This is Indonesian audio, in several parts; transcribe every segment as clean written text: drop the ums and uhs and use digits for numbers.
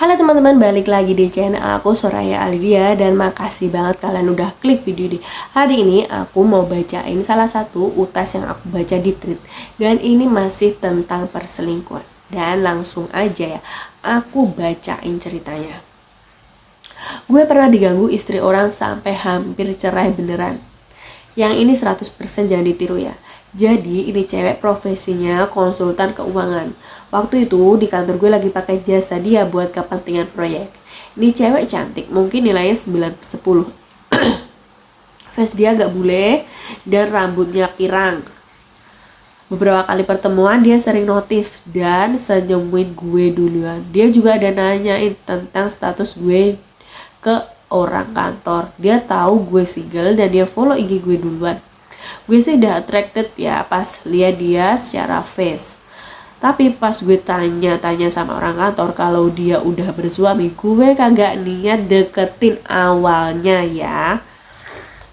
Halo teman-teman, balik lagi di channel aku Soraya Alidia dan makasih banget kalian udah klik video di hari ini. Aku mau bacain salah satu utas yang aku baca di tweet dan ini masih tentang perselingkuhan. Dan langsung aja ya, aku bacain ceritanya. Gue pernah diganggu istri orang sampai hampir cerai beneran. Yang ini 100% jangan ditiru ya. Jadi ini cewek profesinya konsultan keuangan. Waktu itu di kantor gue lagi pakai jasa dia buat kepentingan proyek. Ini cewek cantik, mungkin nilainya 9/10. Face dia agak bule dan rambutnya pirang. Beberapa kali pertemuan dia sering notice dan senyumin gue duluan. Dia juga ada nanyain tentang status gue ke orang kantor. Dia tahu gue single dan dia follow IG gue duluan. Gue sih udah attracted ya pas lihat dia secara face. Tapi pas gue tanya-tanya sama orang kantor kalau dia udah bersuami, gue kagak niat deketin awalnya ya.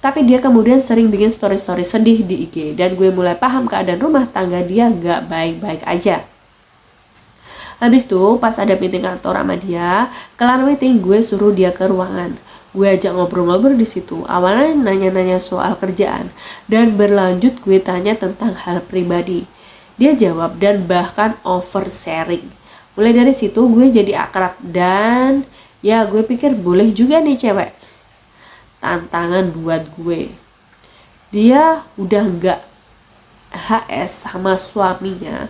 Tapi dia kemudian sering bikin story-story sedih di IG dan gue mulai paham keadaan rumah tangga dia gak baik-baik aja. Habis itu pas ada meeting kantor sama dia, kelar meeting gue suruh dia ke ruangan. Gue ajak ngobrol-ngobrol di situ. Awalnya nanya-nanya soal kerjaan dan berlanjut gue tanya tentang hal pribadi. Dia jawab dan bahkan oversharing. Mulai dari situ gue jadi akrab dan ya gue pikir boleh juga nih cewek. Tantangan buat gue. Dia udah nggak HS sama suaminya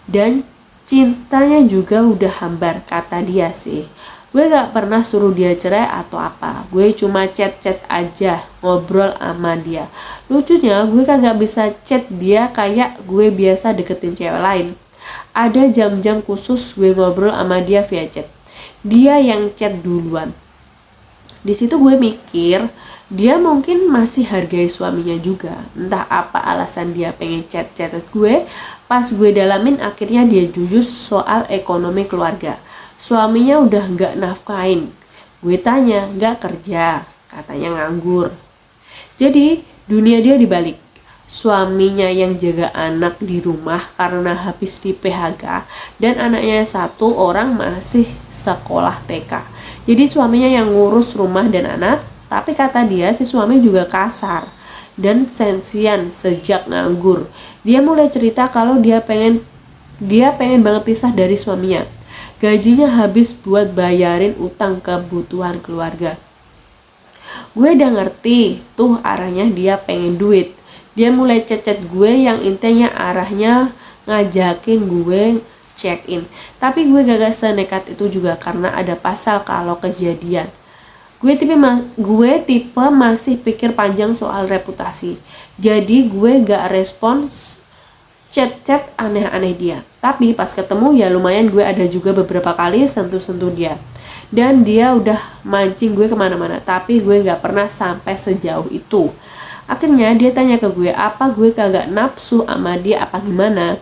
dan cintanya juga udah hambar kata dia sih. Gue gak pernah suruh dia cerai atau apa. Gue cuma chat-chat aja, ngobrol sama dia. Lucunya gue kagak bisa chat dia kayak gue biasa deketin cewek lain. Ada jam-jam khusus gue ngobrol sama dia via chat. Dia yang chat duluan. Di situ gue mikir dia mungkin masih hargai suaminya juga. Entah apa alasan dia pengen chat-chat gue. Pas gue dalamin akhirnya dia jujur soal ekonomi keluarga. Suaminya udah gak nafkain. Gue tanya, gak kerja, katanya nganggur. Jadi dunia dia dibalik. Suaminya yang jaga anak di rumah karena habis di PHK dan anaknya satu orang masih sekolah TK. Jadi suaminya yang ngurus rumah dan anak, tapi kata dia si suami juga kasar dan sensian sejak nganggur. Dia mulai cerita kalau dia pengen banget pisah dari suaminya. Gajinya habis buat bayarin utang kebutuhan keluarga. Gue udah ngerti tuh arahnya dia pengen duit. Dia mulai chat-chat gue yang intinya arahnya ngajakin gue check in. Tapi gue gak senekat itu juga karena ada pasal kalau kejadian. Gue tipe masih pikir panjang soal reputasi. Jadi gue gak respons chat-chat aneh-aneh dia. Tapi pas ketemu ya lumayan gue ada juga beberapa kali sentuh-sentuh dia. Dan dia udah mancing gue kemana-mana. Tapi gue gak pernah sampai sejauh itu. Akhirnya dia tanya ke gue apa gue kagak nafsu sama dia apa gimana.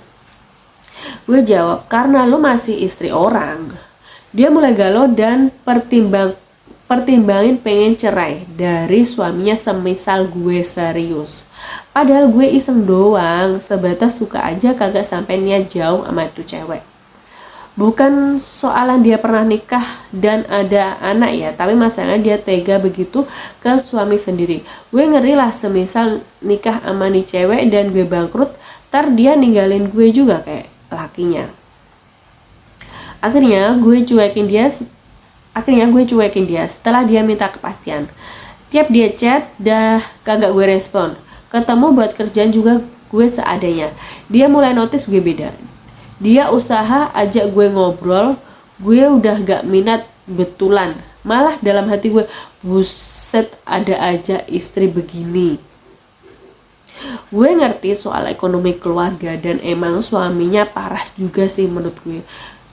Gue jawab karena lu masih istri orang. Dia mulai galau dan pertimbangin pengen cerai dari suaminya semisal gue serius. Padahal gue iseng doang, sebatas suka aja kagak sampai niat jauh sama itu cewek. Bukan soalan dia pernah nikah dan ada anak ya, tapi masalahnya dia tega begitu ke suami sendiri. Gue ngeri lah semisal nikah sama nih cewek dan gue bangkrut, ntar dia ninggalin gue juga kayak lakinya. Akhirnya gue cuekin dia setelah dia minta kepastian. Tiap dia chat, dah kagak gue respon. Ketemu buat kerjaan juga gue seadanya. Dia mulai notice gue beda. Dia usaha ajak gue ngobrol, gue udah gak minat betulan. Malah dalam hati gue, buset ada aja istri begini. Gue ngerti soal ekonomi keluarga dan emang suaminya parah juga sih menurut gue.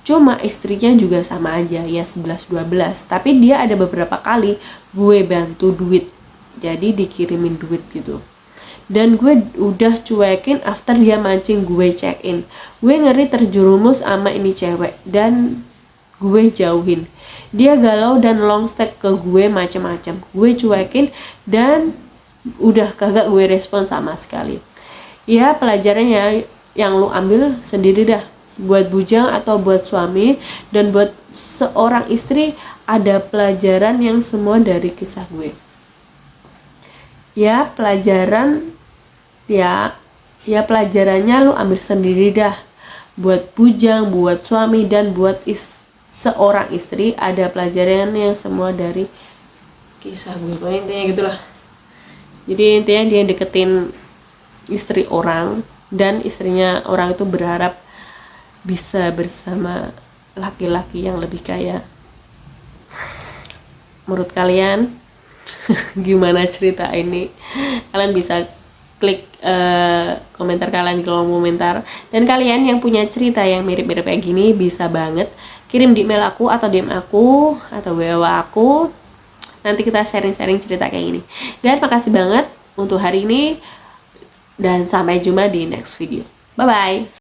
Cuma istrinya juga sama aja ya 11-12. Tapi dia ada beberapa kali gue bantu duit. Jadi dikirimin duit gitu. Dan gue udah cuekin after dia mancing gue check in. Gue ngeri terjerumus sama ini cewek dan gue jauhin. Dia galau dan long stack ke gue macem-macem. Gue cuekin dan udah kagak gue respon sama sekali. Ya pelajarannya yang lu ambil sendiri dah. buat bujang atau buat suami, dan buat seorang istri ada pelajaran yang semua dari kisah gue. Ya pelajaran, ya pelajarannya lu ambil sendiri dah. Buat bujang, buat suami, dan buat seorang istri ada pelajaran yang semua dari kisah gue. Pokoknya intinya gitulah. Jadi intinya dia deketin istri orang, dan istrinya orang itu berharap bisa bersama laki-laki yang lebih kaya. Menurut kalian gimana cerita ini? Kalian bisa klik komentar kalian di kolom komentar. Dan kalian yang punya cerita yang mirip-mirip kayak gini bisa banget kirim di email aku atau DM aku atau WA aku. Nanti kita sharing-sharing cerita kayak gini. Dan makasih banget untuk hari ini, dan sampai jumpa di next video. Bye bye.